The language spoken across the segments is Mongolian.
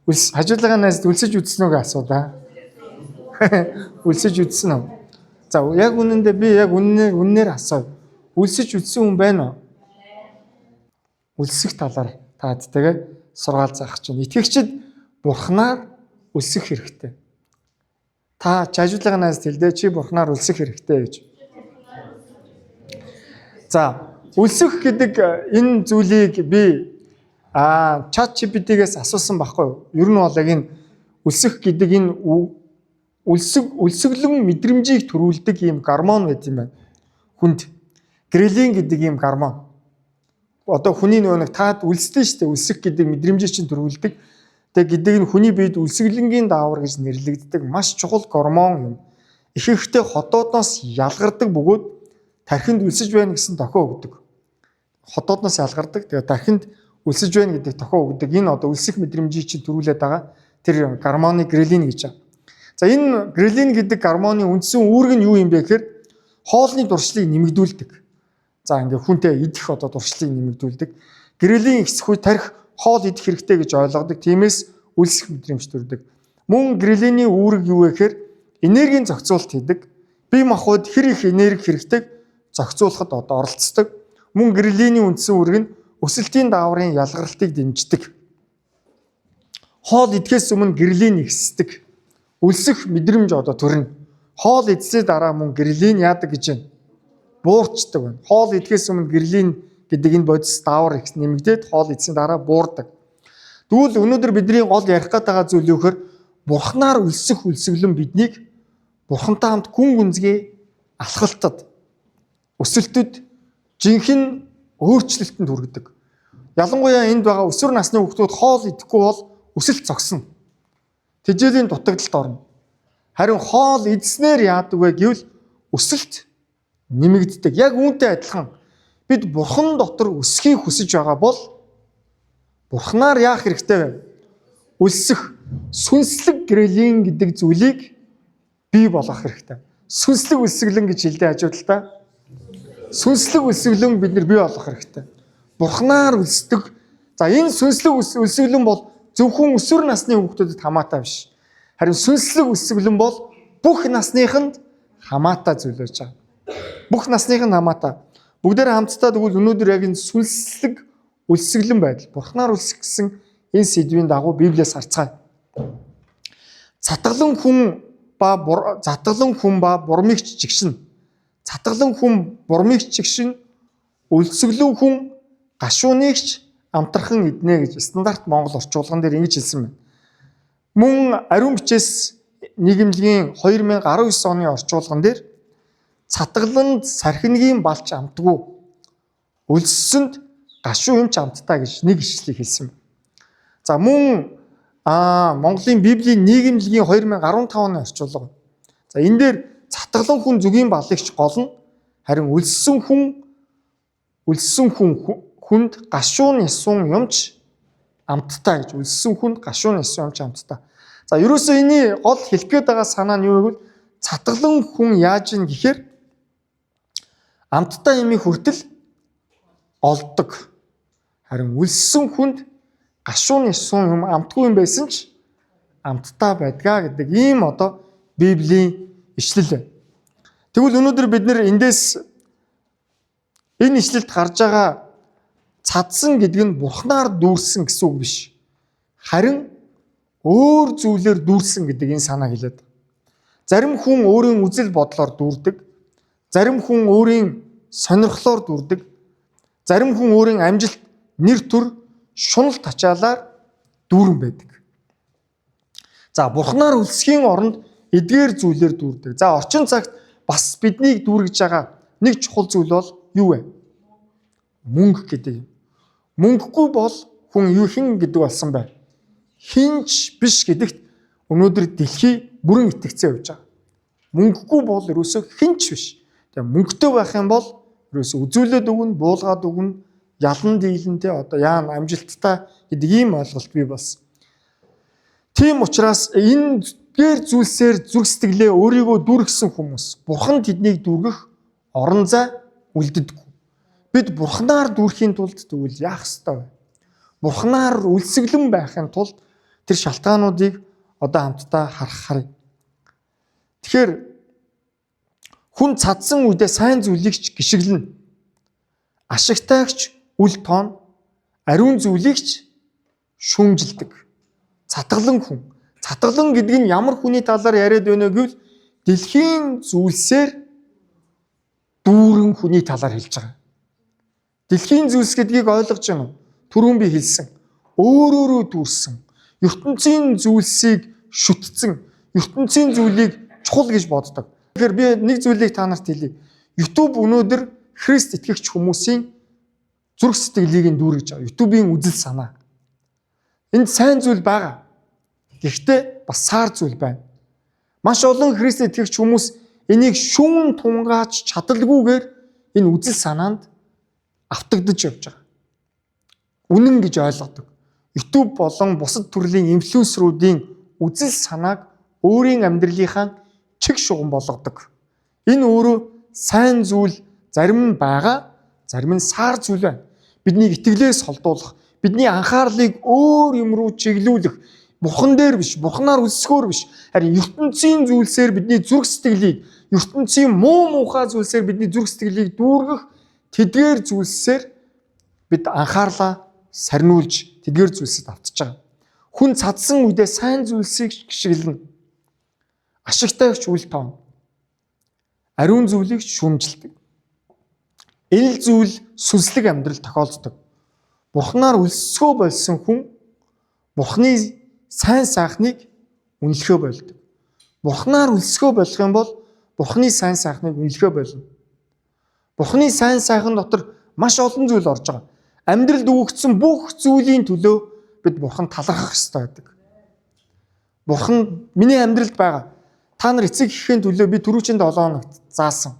Хажуулагаанаас үлсэж үзсэн үгээ асуудаа. Үлсэж үзсэн үү? За яг үнэндээ би яг үннээр асуув. Үлсэж үзсэн хүн байна уу? Үлсэх талаар таад тэгээ сургаал заах чинь. Итгэгчид бурхнаар үлсэх хэрэгтэй. Та хажуулагаанаас хэлдэ чи бурхнаар үлсэх хэрэгтэй гэж. За үлсэх гэдэг энэ зүйлийг би ChatGPT-гээс асуусан байхгүй юу? Ер нь бол яг энэ үлсэх гэдэг энэ үлсэглэн мэдрэмжийг төрүүлдэг ийм гормон байт юм байна. Хүнд грелин гэдэг ийм гормон. Одоо хүний нэг таад үлсдэн шүү дээ. Үлсэх гэдэг мэдрэмжийг чинь төрүүлдэг. Тэгээ гэдэг нь хүний биед үлсэглэнгийн даавар гэж нэрлэгддэг маш чухал гормон юм. Ихэнхдээ хотоодноос ялгардаг бөгөөд тархинд үлсэж байна гэсэн тохио өгдөг. Хотоодноос ялгардаг. Тэгээ тархинд үлсэж байна гэдэг тохио өгдөг. Энэ одоо үлсэх мэдрэмжийг чинь төрүүлээд байгаа. Тэр гормоны грелин гэж байна. За энэ грелин гэдэг гормоны үндсэн үүрэг нь юу юм бэ гэхээр хоолны дуршлыг нэмэгдүүлдэг. За ингээ хүнтэй идэх одоо дуршлыг нэмэгдүүлдэг. Грелин ихсэх үе тарих хоол идэх хэрэгтэй гэж ойлгодог. Тиймээс үлсэх мэдрэмж төрдөг. Мөн грелиний үүрэг юу вэ гэхээр энергийн зохицуулалт хийдэг. Бие махбод хэр их энерги хэрэгтэйг зохицуулахад одоо оролцдог. Мөн грелиний үндсэн үүрэг нь өсөлтийн дааврын ялгарлтыг дэмждэг. Хоол идэхээс өмнө грелин ихсдэг. Үлсэх мэдрэмж одоо төрнө. Хоол идсээ дараа мөн грелин яадаг гэж байна. Буурчдаг байна. Хоол идэхээс өмнө грелин гэдэг энэ бодис даавар их нэмэгдээд хоол идсийн дараа буурдаг. Тэгвэл өнөөдөр бидний гол ярих гээд байгаа зүйл юу гэхээр бурхнаар үлсэх үлсэглэн биднийг бурхантай хамт гүн гүнзгий алхалтад өсөлтөд жинхэнэ өөрчлөлтөнд хүргэдэг. Ялангуяа энд байгаа өсвөр насны хүүхдүүд хоол идэхгүй бол өсөлт зогсно. Тэжээлийн дутагдлалд орно. Харин хоол идснээр яадаг вэ гэвэл өсөлт нэмэгддэг. Яг үүнтэй адилхан бид бурхан дотор өсөхийг хүсэж байгаа бол бурхнаар яах хэрэгтэй вэ? Үлсэх сүнслэг грелин гэдэг зүйлийг бий болгох хэрэгтэй. Сүнслэг үлсэглэн гэж хэлдэг хажуудалтаа. Сүнслэг үлсэглэн бид нар бий болгох хэрэгтэй. Бурхнаар үлсдэг. За энэ сүнслэг үлсэглэн бол зөвхөн өсвөр насны хүүхдүүдэд хамаатай биш. Харин сүнслэг үлсэглэн бол бүх насныханд хамаатай зүйл байж байгаа. Бүх насныханд хамаатай. Бүгдээр хамтдаа тэгвэл өнөөдөр яг энэ сүнслэг үлсэглэн байдал, бурхнаар үлсэх гэсэн энэ сэдвийн дагуу Библиэс харцгаая. Затгалан хүн ба бурмигч жигшин. Затгалан хүн бурмигч жигшин, үлсэглэн хүн гашуунигч амтархан иднэ гэж стандарт Монгол орчуулган дээр ингэж хэлсэн байна. Мөн ариун бичээс нийгэмлэгийн 2019 оны орчуулган дээр цатгаланд сархиныгийн балч амтгүй, үлссэнд гашуу юмч амттай гэж нэг ишлэлийг хэлсэн байна. За мөн Монголын Библийн нийгэмлэгийн 2015 оны орчуулга. За энэ дээр цатгалан хүн зүгийн балыгч гол нь харин үлссэн хүнд гашуун ясун юмч амттай гэж үлссэн хүнд гашуун ясун юмч амттай. За ерөөсөө энэ гол хэлэх гээд байгаа санаа нь юу вэ гэвэл цатгалан хүн яаж ийн гэхээр амттай юмыг хүртэл олдог. Харин үлссэн хүнд гашуун ясун юм амтгүй юм байсан ч амттай байдгаа гэдэг ийм одоо Библийн ишлэл байна. Тэгвэл өнөөдөр бид нэр эндээс энэ ишлэлд гарч байгаа цадсан гэдэг нь бурхнаар дүүрсэн гэсэн үг биш. Харин өөр зүйлээр дүүрсэн гэдэг энэ санаа хэлээд. Зарим хүн өөрийн үзэл бодлоор дүүрдэг. Зарим хүн өөрийн сонирхлоор дүүрдэг. Зарим хүн өөрийн амжилт, нэр төр, шунал тачаалаар дүүрэн байдаг. За бурхнаар үлсхийн оронд эдгээр зүйлээр дүүрдэг. За орчин цагт бас биднийг дүүргэж байгаа нэг чухал зүйл бол юу вэ? Мөнгө гэдэг юм. Мөнгөгүй бол хүн юу хэн гэдэг болсон бай. Хинч биш гэдэгт өнөөдөр дэлхий бүрэн итгэцээ явж байгаа. Мөнгөгүй бол ерөөсөө хинч биш. Тэгээ мөнгөтэй байх юм бол ерөөсөө үзүүлээд өгнө, буулгаад өгнө, ялан дийлэнтэй одоо яан амжилттай гэдэг ийм ойлголт бий болсон. Тийм учраас энэ гэр зүйлсээр зүрх сэтгэлээ өөрийгөө дүүргэсэн хүмүүс бурхан тэднийг дүүргэх орон зай үлддэггүй. Бид бурхнаар дүүрхийн тулд тэгвэл яах ёстой вэ? Бурхнаар үлсэглэн байхын тулд Тэр шалтгаануудыг одоо хамтдаа харъя. Тэгэхээр хүн цадсан үедээ сайн зүйлийг ч гიშгэлнэ. Ашигтайгч үл тоон, ариун зүйлийг ч шүүмжилдэг. Цатгалан хүн. Цатгалан гэдэг нь ямар хүний талаар яриад байна гэвэл дэлхийн зүйлсээр дүүрэн хүний талаар хэлж байгаа. Дэлхийн зүйлс гэдгийг ойлгож байна уу? Түрүүн би хэлсэн. Өөрөөрөө дүүрсэн. ертөнцийн зүйлсийг шүтцэн, ертөнцийн зүйлийг чухал гэж боддог. Тэгэхээр би нэг зүйлийг та нарт хэлье. YouTube өнөөдөр Христ итгэгч хүмүүсийн зүрх сэтгэлийг нь дүүргэж байгаа. YouTube-ийн үзэл санаа. Энд сайн зүйл байгаа. Гэхдээ бас саар зүйл байна. Маш олон Христ итгэгч хүмүүс энийг шүүн тунгааж чадалгүйгээр энэ үзэл санаанд автагдаж явж байгаа. Үнэн гэж ойлгодог. YouTube болон бусад төрлийн инфлюенсеруудын үзэл санааг өөрийн амьдралынхаа чиг шугам болгодог. Энэ өөрөө сайн зүйл зарим нь байгаа, зарим нь саар зүйл байна. Бидний итгэлээс холдуулах, бидний анхаарлыг өөр юм руу чиглүүлэх, бурхан дээр биш, бурханаар үлсгөөр биш, харин ертөнцийн зүйлсээр бидний зүрх сэтгэлийг, ертөнцийн муухай зүйлсээр бидний зүрх сэтгэлийг дүүргэх тэдгээр зүйлсээр бид анхаарлаа сарниулж тэдгээр зүйлсэд автж байгаа. Хүн цадсан үедээ сайн зүйлсийг гიშгэлнэ. Ашигтайгч үл тоон. Ариун зүйлийг шүүмжилдэг. Ил зүйл сүнслэг амьдрал тохиолддог. Бурханаар өлсгөө болсон хүн Бурханы сайн сайхныг үнэлэхөө болдог. Бурханаар өлсгөө болох юм бол Бурханы сайн сайхныг үнэлэхөө болно. Бурханы сайн сайхан дотор маш олон зүйл орж байгаа. Амьдралд өгөгдсөн бүх зүйлийн төлөө бид Бурхан талархах ёстой байдаг. Бурхан миний амьдралд байгаа. Та нар эцэг ихийн төлөө би түрүүчэнд 7 хоногт заасан.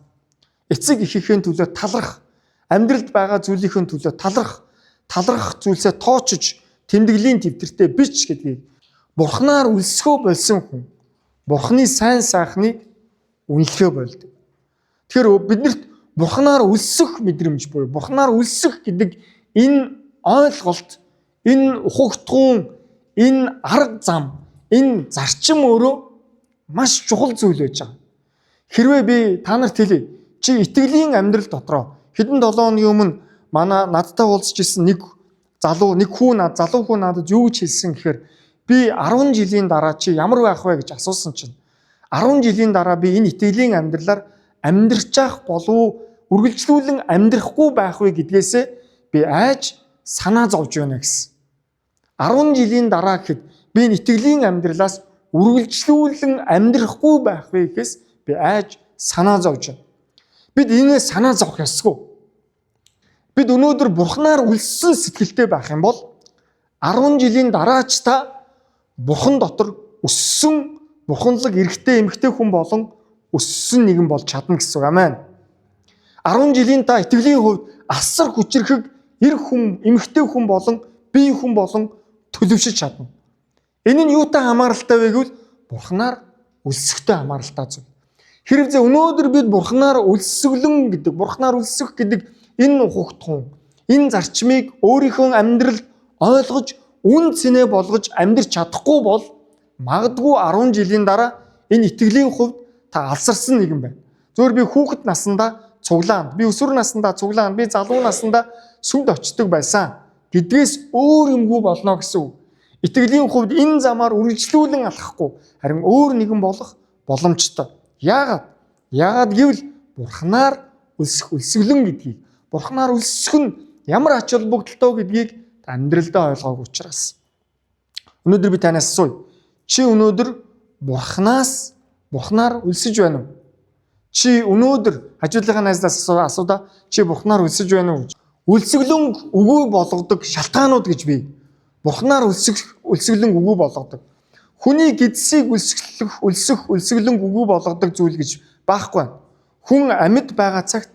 Эцэг ихийн төлөө таларх, амьдралд байгаа зүйлийн төлөө талархах зүйлсээ тоочж тэмдэглэлийн төвтөртэй бич гэдгийг Бурханаар өлсгөө болсон хүн Бурханы сайн сайхныг үнэлэхөө болдог. Тэгэхээр биднэрт Бурханаар өлсөх мэдрэмж буюу Бурханаар өлсөх гэдэг энэ ойлголт, энэ ухагтгуун, энэ арга зам, энэ зарчим өөрөө маш чухал зүйл байж байгаа. Хэрвээ би та нарт хэлье, чи итгэлийн амьдрал дотроо хэдэн 7 хоногийн өмнө надтай уулзж ирсэн нэг залуу хүн надад юу гэж хэлсэн гэхээр би 10 жилийн дараа чи ямар байх вэ гэж асуусан чинь 10 жилийн дараа би энэ итгэлийн амьдралаар амьдрч ах болов үргэлжлүүлэн амьдрахгүй байх вэ гэдгээсээ би айж санаа зовж байна гэсэн. 10 жилийн дараа гэхэд би энэ итгэлийн амьдралаас үргэлжлүүлэн амьдрахгүй байх вэ гэхээс би айж санаа зовж байна. Бид энэ санаа зовх ёсгүй. Бид өнөөдөр Бурханаар үлссэн сэтгэлтэй байх юм бол 10 жилийн дараа ч та Бурхан дотор өссөн бурханлаг эрэгтэй эмэгтэй хүн болон өссөн нэгэн болж чадна гэсэн үг. Амен. 10 жилийн та итгэлийн хувьд асар хүчрхэг эр хүн, эмэгтэй хүн болон бие хүн болон төлөвшөж чадна. Энэ нь юутай хамааралтай вэ гэвэл Бурханаар үлсэхтэй хамааралтай зүйл. Хэрвээ өнөөдөр бид Бурханаар үлсэглэн гэдэг, Бурханаар үлсэх гэдэг энэ ухагтгуун, энэ зарчмыг өөрийнхөө амьдралд ойлгож, үн цэнэ болгож амьдрч чадахгүй бол магадгүй 10 жилийн дараа энэ итгэлийн хувьд та алсарсан нэгэн байна. Зөвхөн би хүүхэд наснда цуглаанд, би өсвөр наснда цуглаанд, би залуу наснда сүмд очдог байсан гэдгээс өөр юмгүй болно гэсэн үг. Итгэлийн хувьд энэ замаар үргэлжлүүлэн алхахгүй, харин өөр нэгэн болох боломжтой. Яагаад гэвэл Бурханаар үлсэглэн гэдгийг, Бурханаар үлсэх нь ямар ач холбогдолтой гэдгийг амьдралдаа ойлгоогүй учраас. Өнөөдөр би танаас асууя. Чи өнөөдөр Бурханаар үлсэж байна уу? Чи өнөөдөр хажуудлынхаа найзаас асуудаа чи Бурханаар үлсэж байна уу гэж. Үлсэглэн үгүй болгодог шалтгаанууд гэж бий. Бурханаар үлсэглэн үгүй болгодог. Хүний гидсийг үлсэглэн үгүй болгодог зүйл гэж байхгүй байна. Хүн амьд байгаа цагт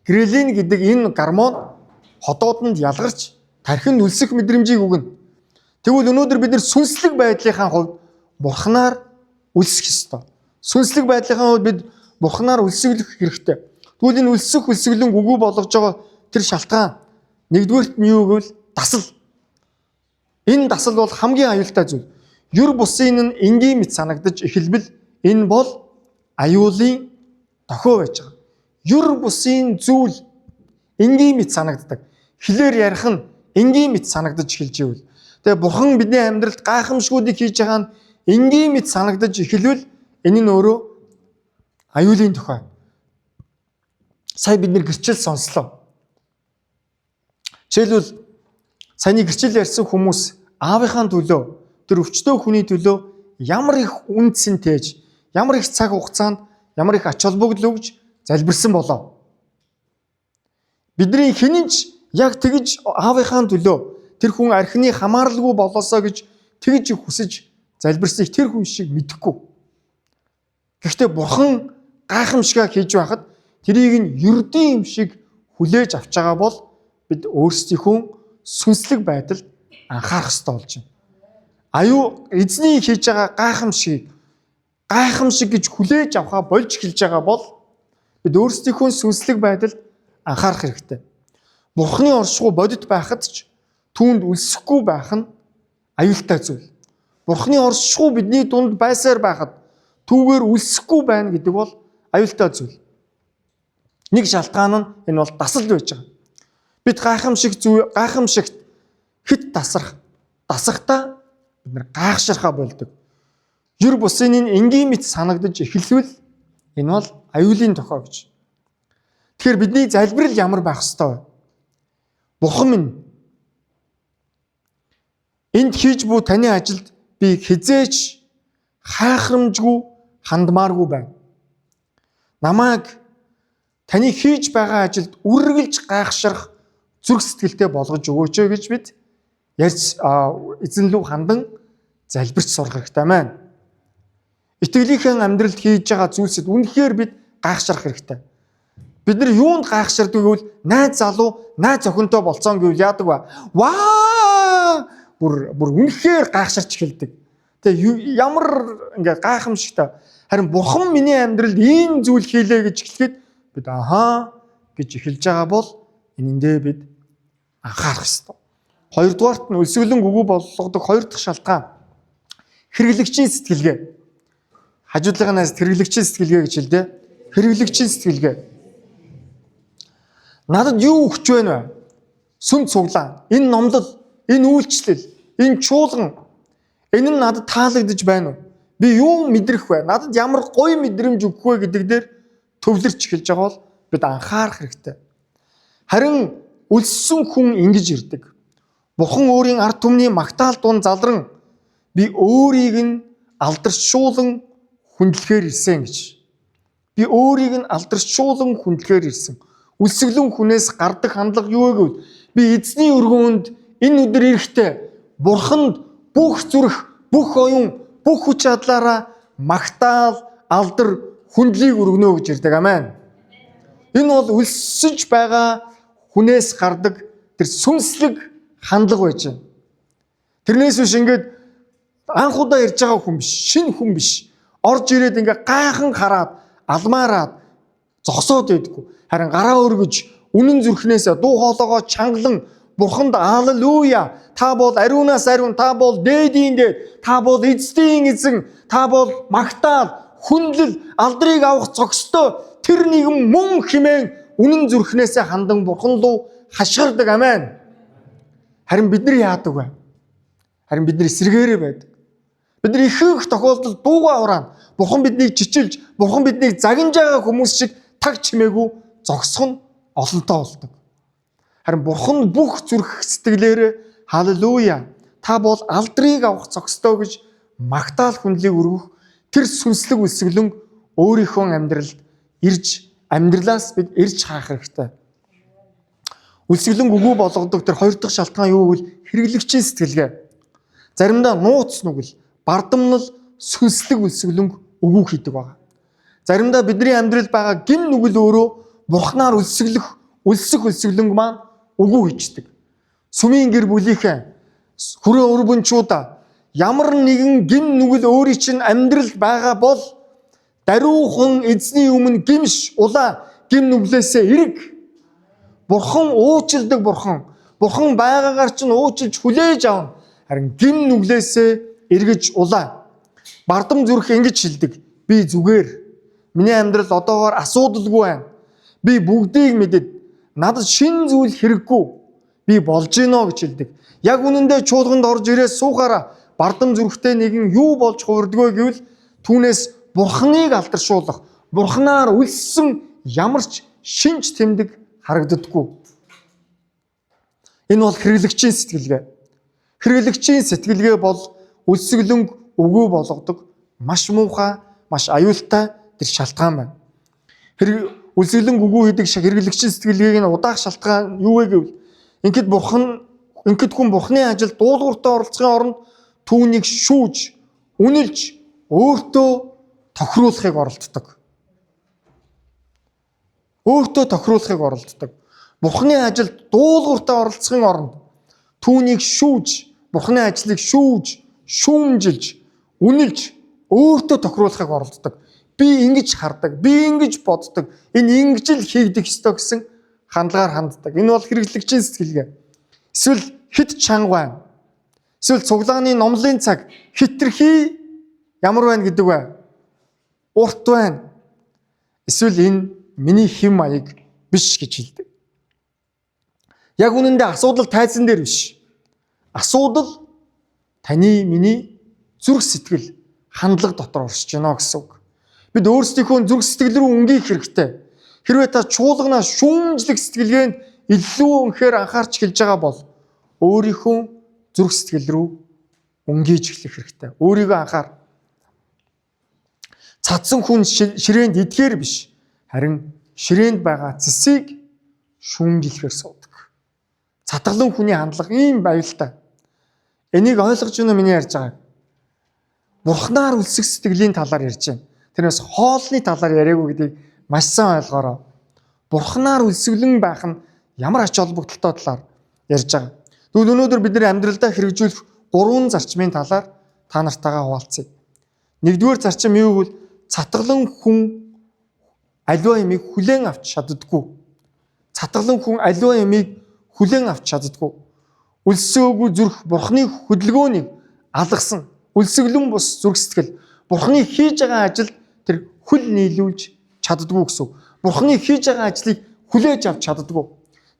грелин гэдэг энэ гормон ходоодонд ялгарч тархинд үлсэх мэдрэмжийг өгнө. Тэгвэл өнөөдөр бид нар сүнслэг байдлынхаа хувьд Бурханаар үлсэх ёстой. Сүнслэг байдлынхаа хувьд бид Бурханаар үлсэглэх хэрэгтэй. Тэгвэл энэ үлсэглэн үгүй болгож байгаа тэр шалтгаан нэгдүгээрт нь юу гэвэл дасал. Энэ дасал бол хамгийн аюултай зүйл. Юр бусын нь энгийн мэт санагдаж эхэлбэл энэ бол аюулын дохио байж байгаа. Юр бусын зүйл энгийн мэт санагддаг. Хэлээр ярих нь энгийн мэт санагдаж эхэлж ивэл. Тэгээ бурхан бидний амьдралд гайхамшгуудыг хийж байгаа нь энгийн мэт санагдаж эхэлвэл энэ нь өөрөө аюулын дохио. Сая бид нэр гэрчил сонслоо. Жишээлбэл саяны гэрчил ярьсан хүмүүс аавынхаа төлөө, тэр өвчтөө хүний төлөө ямар их үн цэн тээж, ямар их цаг хугацаанд, ямар их ач холбогдол өгж залбирсан болоо. Бидний хинэнч яг тэгж аавынхаа төлөө тэр хүн архины хамааралгүй болоосоо гэж тэгж хүсэж залбирсыг тэр хүн шиг мэдэхгүй. Гэхдээ бурхан гайхамшиг хийж байхад тэрийг нь ердийн юм шиг хүлээж авч байгаа бол бид өөрсдийнхөө сүнслэг байдалд анхаарах хэрэгтэй болж байна. Аюу эзний хийж байгаа гайхамшиг гэж хүлээж авахаа болж эхэлж байгаа бол бид өөрсдийнхөө сүнслэг байдалд анхаарах хэрэгтэй. Бурханы оршихуй бодит байхад ч түүнд үлсэхгүй байх нь аюултай зүйл. Бурханы оршихуй бидний дунд байсаар байхад түүгээр үлсэхгүй байна гэдэг бол аюултай зүйл. Нэг шалтгаан нь энэ бол дасал байж байгаа. Бид гайхамшигт хит дасахтаа бид нар гайхширхаа болдог. Юр бусын нь энгийн мэт санагдаж эхэлвэл энэ бол аюулын дохио гэж. Тэгэхээр бидний залбирал ямар байх ёстой вэ? Бурхан минь энд хийж буй таны ажилд би хизээч хайхрамжгүй хандмааргүй байна. Намайг таны хийж байгаа ажилд үргэлж гайхширх зүрх сэтгэлтэй болгож өгөөч гэж бид ярьж эзэн лүү хандан залбирч сурах хэрэгтэй байна. Итгэлийнхэн амьдралд хийж байгаа зүйлсэд үнэхээр бид гайхширх хэрэгтэй. Бид нар юунд гайхширдаг гэвэл найз залуу, найз охинтой болцсон гэвэл яадаг вэ? Ваа! Бүр үнэхээр гайхширч эхэлдэг. Тэгээ ямар ингээ гайхамшигтай. Харин бурхан миний амьдралд ийм зүйл хийлээ гэж хэлэхэд бид ахаа гэж эхэлж байгаа бол энэндээ бид анхаарах ёстой. Хоёрдугаарт нь өлсгөлэн үгүй болгодог хоёр дахь шалтгаан хэрэглэгчийн сэтгэлгээ. Хажуудлынхаас хэрэглэгчийн сэтгэлгээ гэж хэлдэг. Хэрэглэгчийн сэтгэлгээ. Надад юу өгч байна вэ? Сүм цуглаан, энэ номлол, энэ үйлчлэл, энэ чуулган энэ нь надад таалагдж байна уу? Би юу мэдрэх вэ? Надад ямар гоё мэдрэмж өгөх вэ гэдэг дээр төвлөрч эхэлж байгаа бол бид анхаарах хэрэгтэй. Харин өлссөн хүн ингэж ирдэг. Бурхан өөрийн ард түмний магтаал дунд залран би өөрийг нь алдаршуулан хүндлэхээр ирсэн гэж. Би өөрийг нь алдаршуулан хүндлэхээр ирсэн. Үлсгэлэн хүнээс гардаг хандлага юу вэ гэвэл би эзний өргөөнд энэ өдөр ирэхдээ Бурханд бүх зүрх, бүх оюун, бүх хүч чадлаараа магтаал, алдар, хүндлийг өргөнө гэж ирдэг. Амен. Энэ бол өлсөж байгаа хүнээс гардаг тэр сүнслэг хандлага байж байна. Тэрнээс биш ингээд анх удаа ирж байгаа хүн биш, шинэ хүн биш. Орж ирээд ингээ гайхан хараад, алмаараад зогсоод байдаггүй. Харин гараа өргөж, үнэн зүрхнээс дуу хоолойгоо чангалан Бурханд аллилуйя. Та бол ариунаас ариун, та бол дээдийн дээд, та бол эзэн эзэн, та бол магтаал, хүндлэл, алдрыг авах зохистой тэр нэгэн мөн хэмээн үнэн зүрхнээс хандан Бурхан руу хашгирдаг. Амен. Харин бид нар яадаг вэ? Харин бид нар эсрэгээрээ байдаг. Бид нар их тохиолдолд дуугаа ураана. Бурхан биднийг жичилж, Бурхан биднийг загинж байгаа хүмүүс шиг таг чимээгүй зогсох нь олонтоо болдог. Харин Бурхан бүх зүрх сэтгэлээрээ халелуя, та бол алдрыг авах зохистой гэж магтаал хүндлийг өргөх тэр сүнслэг үлсгэлэн өөрийнхөө амьдралаас бид ирж хаах хэрэгтэй. Үлсгэлэн үгүй болгодог тэр хоёр дахь шалтгаан юу гэвэл хэрэглэгчийн сэтгэлгээ. Заримдаа нууц нүгэл, бардамнал сүнслэг үлсгэлэн үгүй хийдэг байгаа. Заримдаа бидний амьдралд байгаа гин нүгэл өөрөө Бурханаар үлсэх үлсгэлэн маань үгүй хийдэг. Сүмийн гэр бүлийнхээ хүрээ өрбөнчүүдаа ямар нэгэн гин нүгэл өөрийн чинь амьдралд байгаа бол даруухан эзний өмнө гимш улаа гин нүглээсээ эрэг. Бурхан уучлдаг Бурхан. Бурхан байгаагаар чинь уучлж хүлээж авна. Харин гин нүглээсээ эргэж улаа. Бардам зүрх ингэж хэлдэг. Би зүгээр. Миний амьдрал одоогоор асуудалгүй байна. Би бүгдийг мэдэд надад шинэ зүйл хэрэггүй. Би болж гинөө гэж хэлдэг. Яг үнэндээ чуулганд орж ирээ суухаараа бардам зүрхтэй нэгэн юу болж хувирдгөө гэвэл түүнээс Бурхныг алдаршуулах, Бурхнаар үлссэн ямар ч шинж тэмдэг харагддаггүй. Энэ бол хэрэглэгчийн сэтгэлгээ. Хэрэглэгчийн сэтгэлгээ бол үлсгэлэнг өгөө болгодог маш муухай, маш аюултай тэр шалтгаан байна. Үлсгэлэнг өгөө хийдэг хэрэглэгчийн сэтгэлгээг нь удаах шалтгаан юу вэ гэвэл ингээд хүн Бурхны ажилд дуулууртай оролцохын оронд түүнийг шүүж, үнэлж, өөртөө тохируулахыг оролддог. Өөртөө тохируулахыг оролддог. Бурхны ажилд дуулууртай оролцохын оронд түүнийг шүүж, Бурхны ажлыг шүүж, шүүмжилж, үнэлж, өөртөө тохируулахыг оролддог. Би ингэж хардаг, би ингэж боддог, энэ ингэж л хийгдэх ёстой гэсэн хандлагаар ханддаг. Энэ бол хэрэглэгчийн сэтгэлгээ. Эсвэл хит чанга байна. Эсвэл цуглааны номлын цаг хитрхи ямар байна гэдэг вэ? Урт байна. Эсвэл энэ миний хэм маяг биш гэж хэлдэг. Яг үнэндээ асуудал тайзан дээр биш. Асуудал таны миний зүрх сэтгэл хандлага дотор оршиж байна гэсэн үг. Бид өөрсдийнхөө зүрх сэтгэл рүү өнгийх хэрэгтэй. Хэрвээ та чуулганаа шүүмжлэх сэтгэлгээнд илүү өнхээр анхаарч эхэлж байгаа бол өөрийнхөө зүрх сэтгэл рүү өнгийж эхлэх хэрэгтэй. Өөрийгөө анхаар. Цадсан хүн ширээнд идэхээр биш, харин ширээнд байгаа цэсийг шүүмжлэхээр суудаг. Цатгалан хүний хандлага ийм аюултай. Энийг ойлгож байна уу миний ярьж байгааг? Бурхнаар үлсэх сэтгэлийн талаар ярьж байна. Тэрнээс хоолны талаар яриаггүй гэдгийг маш сайн ойлгоорой. Бурхнаар үлсгэлэн байх нь ямар ач холбогдолтой талаар ярьж байгаа. Тэгвэл өнөөдөр бидний амьдралдаа хэрэгжүүлэх 3 зарчмын талаар та нартайгаа хуваалцъя. Нэгдүгээр зарчим юу гэвэл цатгалан хүн аливаа юмыг хүлээн авч чаддаггүй. Цатгалан хүн аливаа юмыг хүлээн авч чаддаггүй. Үлсээгүй зүрх Бурхны хөдөлгөөнийг алгасан. Үлсгэлэн бус зүрх сэтгэл Бурхны хийж байгаа ажилд тэр хүл нийлүүлж чаддаггүй гэсэн. Бурхны хийж байгаа ажлыг хүлээж авч чаддаггүй.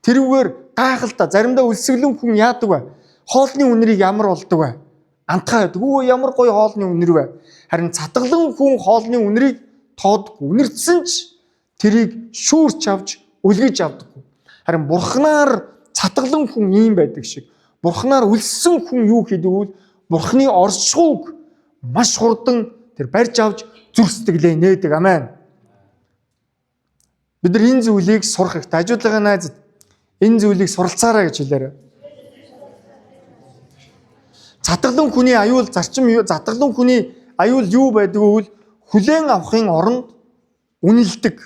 Тэрүүгээр гайхалтай заримдаа үлсгэлэн хүн яадаг вэ? Хоолны үнэрийг ямар болдог вэ? Антгаа байдаг. Өө ямар гоё хоолны үнэр вэ? Харин цатгалан хүн хоолны үнэрийг тоодгүй. Үнэрсэн ч тэрийг шүүрч авч үлгэж авдаггүй. Харин Бурхнаар цатгалан хүн ийм байдаг шиг. Бурхнаар үлссэн хүн юу хийдэг вэ? Бурхны оршихуйг маш хурдан тэр барьж авч зүрх сэтгэлээ нээдэг. Амен. Бид нар энэ зүйлийг сурах хэрэгтэй. Ажуулгын найзад энэ зүйлийг суралцаарай гэж хэлээрэй. Цатгалан хүний аюул зарчим юу? Цатгалан хүний аюул юу байдаг вэ? Хүлээн авахын оронд үнэлдэг.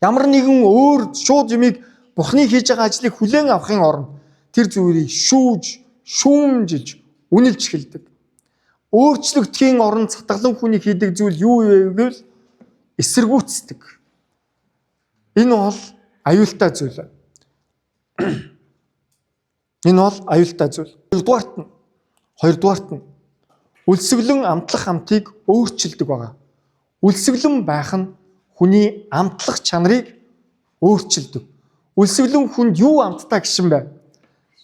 Ямар нэгэн өөр шууд юмыг Бурхны хийж байгаа ажлыг хүлээн авахын оронд тэр зүйлийг шүүж, шүүмжилж, үнэлж эхэлдэг. Өөрчлөгдөхийн оронд цатгалан хүний хийдэг зүйл юу вэ гэвэл эсэргүүцдэг. Энэ бол аюултай зүйл. Энэ бол аюултай зүйл. Хоёрдугаарт нь үлсгэлэн амтлах амтыг өөрчилдөг байгаа. Үлсгэлэн байх нь хүний амтлах чанарыг өөрчилдөг. Үлсгэлэн хүнд юу амттай гişin бэ?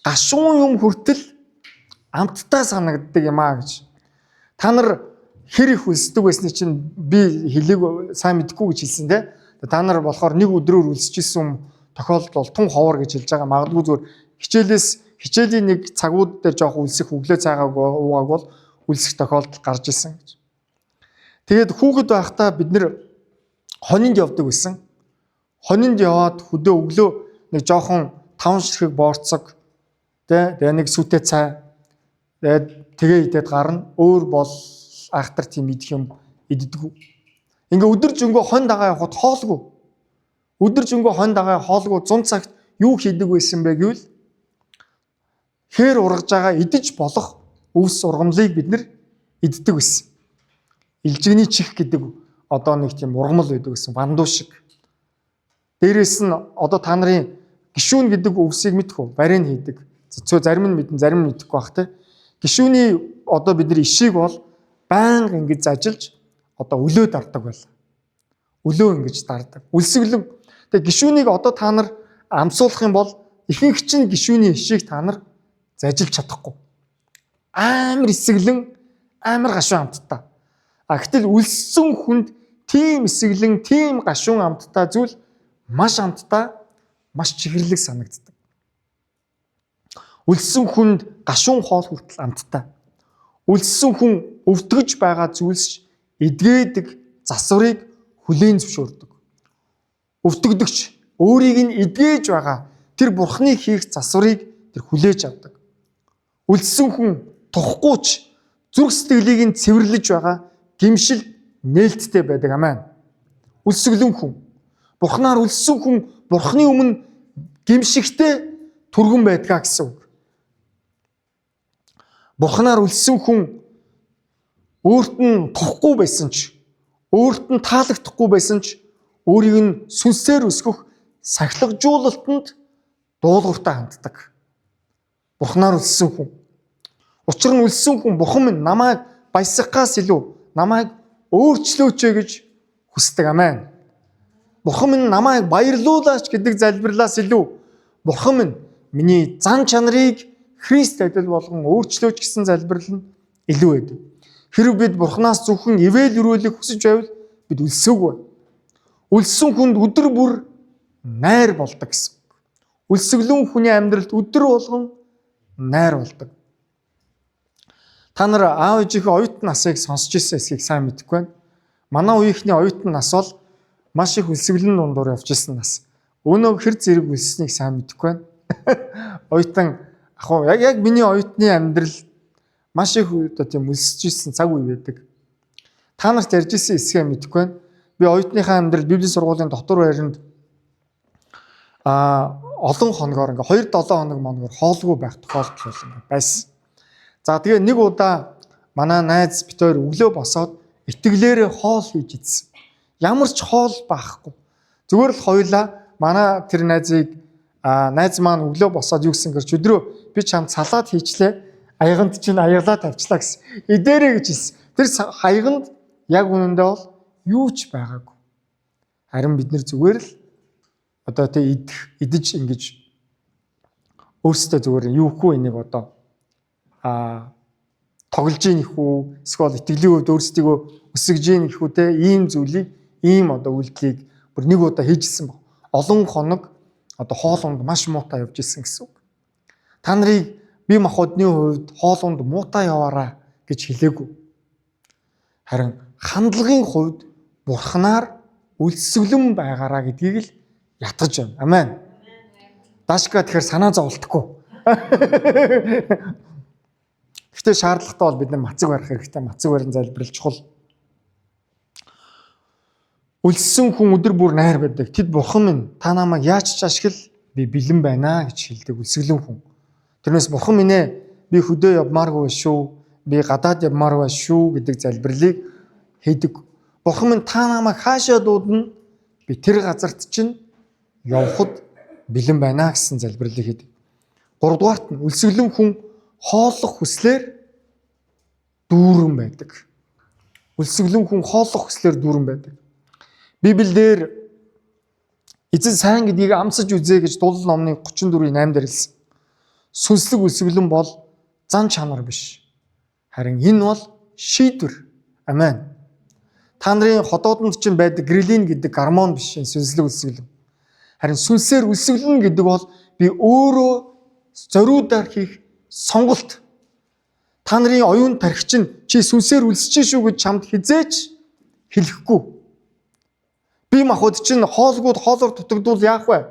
Гашуун юм хүртэл амттай санагддаг юм аа гэж. Та нар хэр их үлсдэг байсны чинь би хэлийг сайн мэдэхгүй гэж хэлсэн те. Та нар болохоор нэг өдрөөр үлсчихсэн тохиолдол бол тун ховор гэж хэлж байгаа. Магадгүй зүгээр хичээлийн нэг цагууд дээр жоох үлсэх өглөө цайгааг уугааг бол үлсэх тохиолдол гарч исэн гэж. Тэгээд хүүхэд байхдаа бид нэр хонинд явдаг байсан. Хонинд яваад хөдөө өглөө нэг жоохон 5 ширхэг боорцог тэгээ нэг сүтэ цай тэгээ идээд гарна. Өөр бол айхтар тийм идэх юм иддэггүй. Ингээ өдөр жингөө хон дагаа явахад хоолгүй. Өдөр жингөө хон дагаа хоолгүй 100 цагт юу хийдэг байсан бэ гэвэл хээр ургаж байгаа идэж болох өвс ургамлыг бид нэр иддэг байсан. Илжигний чих гэдэг одоо нэг тийм ургамал байдаг гэсэн бандуу шиг. Дээрээс нь одоо та нарын гишүүн гэдэг өвсийг мэдэх үү? Барин хийдэг. Зарим нь мэдэн, зарим нь мэдэхгүй бах те. Гишүүний одоо бидний ишийг бол байнга ингэж зажилж одоо өлөө дардаг байл. Өлөө ингэж дардаг. Үлсгэлэн. Тэгээ гишүүнийг одоо та нар амсуулах юм бол ихэнх чинь гишүүний ишийг та нар зажилж чадахгүй. Амар эсгэлэн, амар гашуун амттай. Гэтэл үлссэн хүнд тийм эсгэлэн, тийм гашуун амттай зүйл маш амттай, маш чихэрлэг санагддаг. Үлссэн хүнд гашуун хоол хүртэл амттай. Үлссэн хүн өвтгөж байгаа зүйлс эдгээдэг засварыг хүлээн зөвшөөрдөг. Өвтгдөгч өөрийг нь эдгээж байгаа тэр бурхны хийх засварыг тэр хүлээж авдаг. Үлссэн хүн тухахгүйч зүрх сэтгэлийг нь цэвэрлэж байгаа гимшил нээлттэй байдаг. Амен. Үлсгэлэн хүн. Бурхнаар үлссэн хүн бурхны өмнө гимшигтэй түргэн байдгаа гэсэн үг. Бурхнаар үлссэн хүн өөрт нь тухгүй байсан ч, өөрт нь таалагдахгүй байсан ч өөрийг нь сүнсээр өсгөх сахилгажуулалтанд дуулууртай ханддаг. Бурхнаар үлссэн хүн. Учир нь үлссэн хүн бурхан минь намайг баясгахаас илүү намайг өөрчлөөч гэж хүсдэг. Амен. Бурхан минь намайг баярлуулаач гэдэг залбирлаас илүү бурхан минь миний зан чанарыг Христ адил болгон өөрчлөөч гэсэн залбирал нь илүү байдаг. Хэрв бид бурхнаас зөвхөн ивэл өрөөлийг хүсэж байвал бид үлсээгүй. Үлссэн хүнд өдөр бүр найр болдог гэсэн. Үлсгэлэн хүний амьдралд өдөр болгон найр болдог. Та нар аав ээжийнхээ оюутан насыг сонсч ирсэн эсэхийг сайн мэдэхгүй байна. Манай үеийнхний оюутан нас бол маш их үлсгэлэн дундуур явж ирсэн нас. Өнөө хэр зэрэг үлссэнийг сайн мэдэхгүй байна. Оюутан яг миний оюутны амьдрал маш их одоо тийм үлсэж ирсэн цаг үе байдаг. Та нарт ярьж ирсэн эсэхээ мэдэхгүй байна. Би оюутныхаа амьдрал библийн сургуулийн дотор байранд олон хоногор ингээ 2-7 хоног моногор хоолгүй байх тохиолдол байсан. За тэгээ нэг удаа манай найз бит хоёр өглөө босоод итгэлээрээ хоол хийж идсэн. Ямар ч хоол байхгүй. Зүгээр л хоёулаа манай тэр найз маань өглөө босоод юу гэсэн гэрч өдрөө би чамд салаад хийчлээ. Аяганд чинь аяглаа тавьчлаа гэсэн. Идээрэй гэж хэлсэн. Тэр аяганд яг үнэндээ бол юу ч байгаагүй. Харин бид нэр зүгээр л одоо тэг идэж ингэж өөрсдөө зүгээр юу хүү энийг одоо тоглож ийн их үү эсвэл итгэлийн хувьд өөрсдийгөө өсгөж ийн их үү те ийм зүйлийг ийм одоо үйлдэлийг бүр нэг удаа хийжсэн баг. Олон хоног одоо хоолунд маш муутай явж исэн гэсэн үг. Та нарыг бие махбодны хувьд хоолунд муутай яваараа гэж хэлээгүй. Харин хандлагын хувьд бурхнаар үлсгэлэн байгаараа гэдгийг л ятгаж байна. Амен. Дашка тэгэхээр санаа зовлтгүй. Гэхдээ шаардлагатай бол бид нар мацаг барих хэрэгтэй. Мацаг барин залбирал чухал. Үлссэн хүн өдөр бүр найр байдаг. Тэд бурхан минь та намайг яаж ч ашигла би бэлэн байна гэж хэлдэг үлсгэлэн хүн. Тэрнээс бурхан минь ээ би хөдөө явмааргүй шүү. Би гадаад явмаар байна шүү гэдэг залбирлыг хийдэг. Бурхан минь та намайг хаашаа дуудана би тэр газарт чинь явхад бэлэн байна гэсэн залбирлыг хийдэг. 3 дугаарт нь үлсгэлэн хүн хооллох хүслээр дүүрэн байдаг. Үлсгэлэн хүн хооллох хүслээр дүүрэн байдаг. Библиэлд эзэн сайн гэдгийг амсаж үзье гэж Дуулал номны 34:8 дээр хэлсэн. Сүнслэг үлсгэлэн бол зан чанар биш. Харин энэ бол шийдвэр. Амен. Та нарын хотоодонд чинь байдаг грилин гэдэг гормон биш энэ сүнслэг үлсгэлэн. Харин сүнсээр үлсгэлэн гэдэг бол би өөрөө зориудаар хийх сонголт. Та нарын оюун тархич нь чи сүнсээр үлсэж шүү гэж чамд хизээч хэлэхгүй. Би махбод чинь хоолгууд хоолоор дутагдвал яах вэ?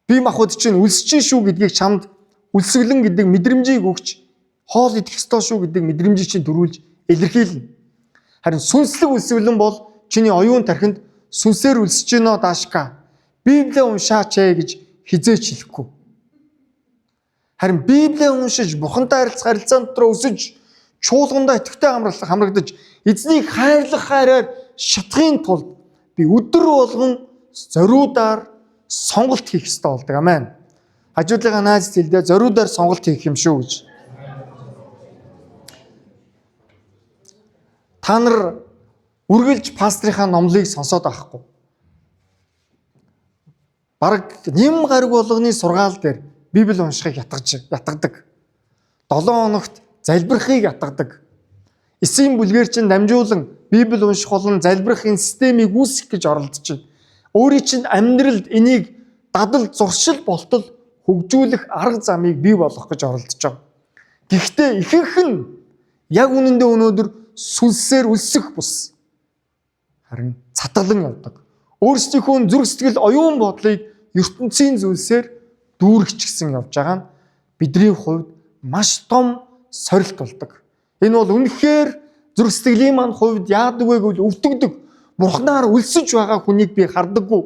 Би махбод чинь үлсэж шүү гэдгийг чамд үлсгэлэн гэдэг мэдрэмжийг өгч хоол идэх ёстой шүү гэдэг мэдрэмжийг чинь төрүүлж илэрхийлнэ. Харин сүнслэг үлсгэлэн бол чиний оюун тархинд сүнсээр үлсэж гинөө даашка. Библийг уншаач гэж хизээч хэлэхгүй. Харин Библийг уншиж Бурхантай харилцаанд дотор өсөж чуулгандаа итгэвтэй хамрагдаж эзнийг хайрлах хайраар шатахын тулд би өдөр болгон зориудаар сонголт хийх ёстой болдог. Амен. Хажуудлынхаа найз хэлдэ зориудаар сонголт хийх юм шүү гэж. Та нар үргэлж пастрийнхаа номлыг сонсоод байхгүй. Бараг нэм гариг болгоны сургаал дээр Библи уншихыг ятгадаг. 7 хоногт залбирахыг ятгадаг. Эсийн бүлгээр чинь дамжуулан Библи унших болон залбирахын системийг үүсгэх гэж оролдож байна. Өөрийн чинь амьдралд энийг дадал зуршил болтол хөгжүүлэх арга замыг бий болгох гэж оролдож байгаа. Гэхдээ ихэнх нь яг үнэндээ өнөөдөр сүнсээр үлсэх бус. Харин цатгалан явдаг. Өөрсдийнхөө зүрх сэтгэл оюун бодлыг ертөнцийн зүйлсээр дүүргчихсэн явж байгаа нь бидний хувьд маш том сорилт болдог. Энэ бол үнэхээр зүрх сэтгэлийн маань хувьд яадаг вэ гэвэл өвдөгдөг. Бурхнаар үлсэж байгаа хүнийг би хардаггүй.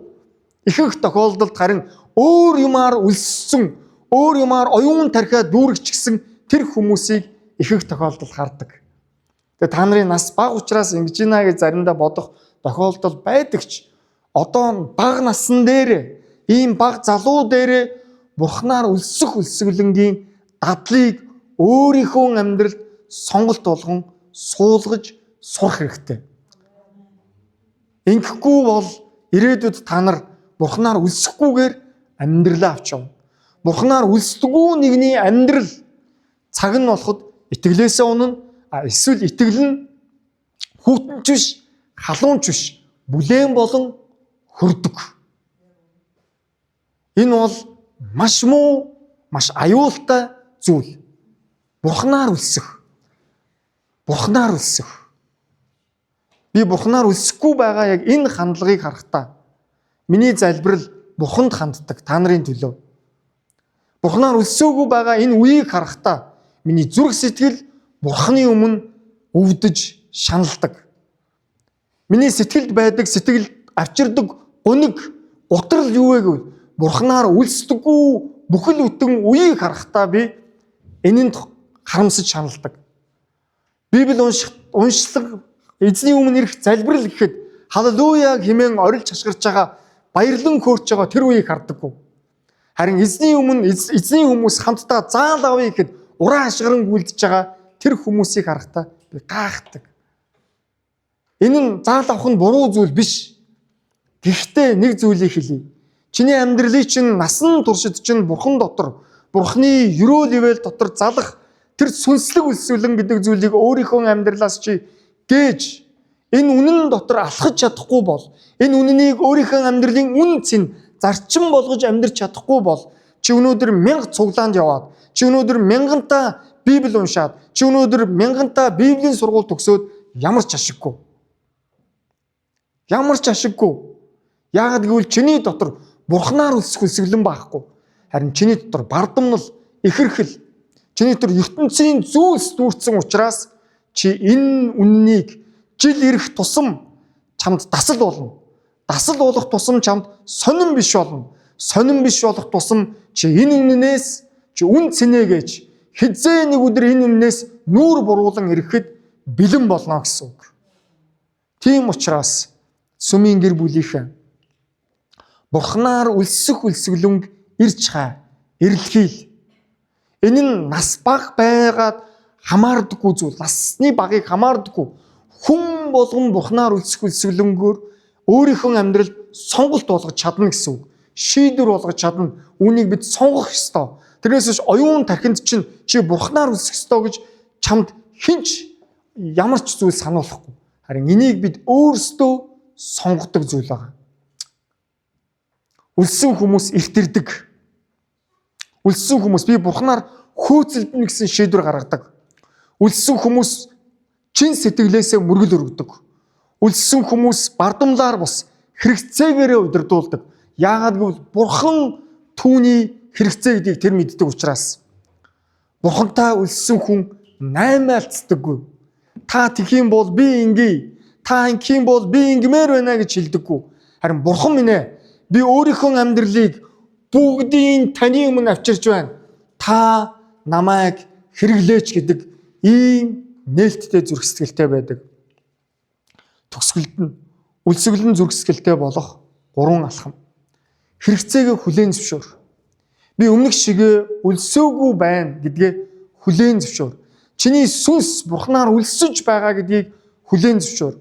Ихэнх тохиолдолд харин өөр юмар үлссэн, өөр юмар оюун тархиа дүүргчихсэн тэр хүмүүсийг ихэнх тохиолдолд хардаг. Тэгээ та нарын нас бага учраас ингэж ийна гэж заримдаа бодох тохиолдол байдаг ч одоо бага насн дээр ийм бага залуу дээр Бурхнаар үлсэх үлсгэлэнгийн дадлыг өөрийнхөө амьдралд сонголт болгон суулгаж сурах хэрэгтэй. Ингэхгүй бол ирээдүйд та нар Бурхнаар үлсэхгүйгээр амьдралаа авч явна. Бурхнаар үлсдэггүй нэгний амьдрал цаг нь болоход итгэлээсээ унана, эсвэл итгэл нь хүүтэнч биш, халуунч биш, бүлээн болон хөрдөг. Энэ бол маш муу, маш аюултай зүйл. Бурхнаар үлсэх. Бурхнаар үлсэх. Би Бурхнаар үлсэхгүй байгаа яг энэ хандлагыг харахтаа миний залбирал Бурханд ханддаг та нарын төлөө. Бурхнаар үлсээгүй байгаа энэ үеийг харахтаа миний зүрх сэтгэл Бурхны өмнө өвдөж шаналдаг. Миний сэтгэлд байдаг сэтгэл авчирдаг гуниг утрал юу вэ гэвэл Бурхнаар үлсдэггүй бүхэл бүтэн үеийг харахтаа би энэнд харамсаж шаналдаг. Библи уншлаг эзний өмнө ирэх залбирал гэхэд халелуя хэмээн орилж хашгирч байгаа баярлан хөөрч байгаа тэр үеийг хардаггүй. Харин эзний өмнө эзний хүмүүс хамтдаа заал авъя гэхэд ураа хашгиран гүйлдэж байгаа тэр хүмүүсийг харахтаа би гайхдаг. Энэ нь заал авах нь буруу зүйл биш. Гэхдээ нэг зүйлийг хэлье. Чиний амьдралыг чинь насан туршид чинь Бурхан дотор, Бурханы ерөөл ивэл дотор залах тэр сүнслэг үлсвэлэн гэдэг зүйлийг өөрийнхөө амьдралаас чи гээж энэ үнэн дотор алхаж чадахгүй бол, энэ үннийг өөрийнхөө амьдралын үн цэн зарчим болгож амьдрч чадахгүй бол чи өнөөдөр 1000 цуглаанд яваад, чи өнөөдөр 1000-антаа Библи уншаад, чи өнөөдөр 1000-антаа Библийн сургууль төгсөөд ямар ч ашиггүй. Ямар ч ашиггүй. Яагаад гэвэл чиний дотор Бурхнаар үлсэх үлсгэлэн байхгүй. Харин чиний дотор бардамнал, ихэрхэл, чиний дотор ертөнцийн зүйлс дүүрсэн учраас чи энэ үннийг жил ирэх тусам чамд дасал болно. Дасал болох тусам чамд сонирн биш болно. Сонирн биш болох тусам чи энэ үннээс чи үн цэнээгэж хизээ нэг өдөр энэ үннээс нүүр буруулан ирэхэд бэлэн болно гэсэн үг. Тийм учраас сүмийн гэр бүлийнхээ Бурхнаар үлсэх үлсгэлэнг ирж хаа, эрлхийл. Энэ нь нас бага байгаад хамаардаггүй зүйл. Насны багыг хамаардаггүй. Хүн болгон Бурхнаар үлсэх үлсгэлэнгээр өөрийнхөө амьдралд сонголт болгож чадна гэсэн үг. Шийдвэр болгож чадна. Үүнийг бид сонгох ёстой. Тэрнээс биш оюун тархинд чинь чи Бурхнаар үлсэх ёстой гэж чамд хинч ямар ч зүйл сануулахгүй. Харин энийг бид өөрсдөө сонгодог зүйл байгаа. Үлсэн хүмүүс илтэрдэг. Үлсэн хүмүүс би Бурхнаар хөөцөлдөнө гэсэн шийдвэр гаргадаг. Үлсэн хүмүүс чин сэтгэлээсээ мөргөл өргөдөг. Үлсэн хүмүүс бардамлаар бус хэрэгцээгээрээ удирдуулдаг. Яагаад гэвэл Бурхан түүний хэрэгцээ гэдгийг тэр мэддэг учраас. Бурхантай үлсэн хүн наймаалцдаггүй. Та тэгхийн бол би ингэе. Та ингэхийн бол би ингэмээр байна гэж хэлдэггүй. Харин Бурхан минь ээ, би өөрийнхөө амьдралыг бүгдийн таны өмнө авчирч байна. Та намайг хэрэглээч гэдэг ийм нээлттэй зүрх сэтгэлтэй байдаг. Төгсгөлд нь үлсгэлэн зүрх сэтгэлтэй болох 3 алхам. Хэрэгцээгээ хүлээн зөвшөөр. Би өмнөх шигээ үлсөөгүй байна гэдгээ хүлээн зөвшөөр. Чиний сүнс Бурхнаар үлсэж байгаа гэдгийг хүлээн зөвшөөр.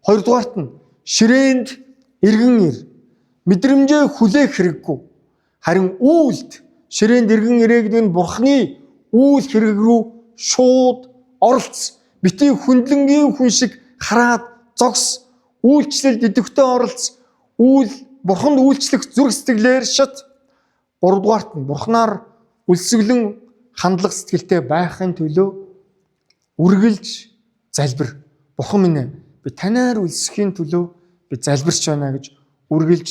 Хоёрдугаарт нь ширээнд эргэн ир. Мэдрэмжээ хүлээх хэрэггүй. Харин үйлд ширээнд эргэн ирээ гэдэг нь Бурхны үйл хэрэг рүү шууд оролц. Бити хүндлэнгийн хүн шиг хараад зогс. Үйлчлэлд идэвхтэй оролц. Бурханд үйлчлэх зүрх сэтгэлээр шат. Гуравдугаарт нь Бурхнаар үлсгэлэн хандлах сэтгэлтэй байхын төлөө үргэлж залбир. Бурхан минь ээ, би танаар үлсэхийн төлөө би залбирч байна гэж үргэлж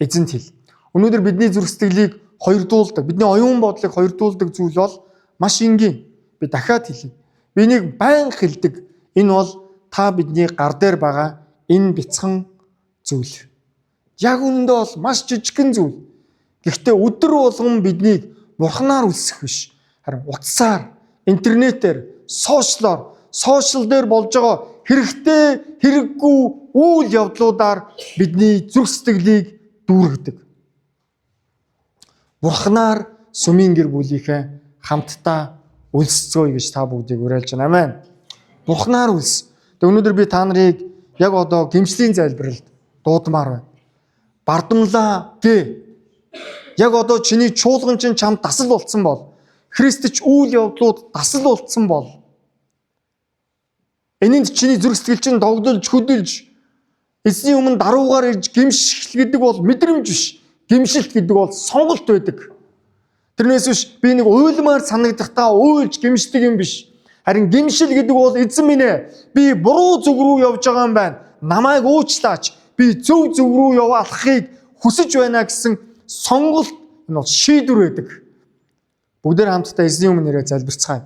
эзэнт хэл. Өнөөдөр бидний зүрх сэтгэлийг хоёрдуулдаг, бидний оюун бодлыг хоёрдуулдаг зүйл бол маш энгийн. Би дахиад хэлье. Би нэг байнга хэлдэг. Энэ бол та бидний гар дээр байгаа энэ бяцхан зүйл. Яг үүндээ бол маш жижигхэн зүйл. Гэхдээ өдөр болгон биднийг Бурханаар үлсэх биш. Харин утсаар, интернетээр, сошиал дээр болж байгаа хэрэгтэй, хэрэггүй үйл явдлуудаар бидний зүрх сэтгэлийг дүүргэдэг. Бурханаар сүмийн гэр бүлийнхээ хамтдаа үлсцгөөе гэж та бүгдийг уриалж байна. Амен. Бурханаар үлс. Өнөөдөр би та нарыг яг одоо гэмшлийн залбиралд дуудмаар байна. Бардамлаа гээ. Яг одоо чиний чуулган чинь чамд дасал болцсон бол, Христч үйл явдлууд дасал болцсон бол, энэнд чиний зүрх сэтгэл чинь догдолж, хөдөлж, эзний өмнө даруугаар ирж гэмшил гэдэг бол мэдрэмж биш. Гэмшилт гэдэг бол сонголт байдаг. Тэрнээс биш би нэг уйлмаар санагдахдаа уйлж гэмшдэг юм биш. Харин гэмшил гэдэг бол эзэн минь ээ, би буруу зүг рүү явж байгаа юм байна. Намайг уучлаач. Би зөв зүг рүү яваалахыг хүсэж байна гэсэн сонголт, энэ бол шийдвэр байдаг. Бүгдээр хамтдаа эзний өмнө нэрээр залбирцгаая.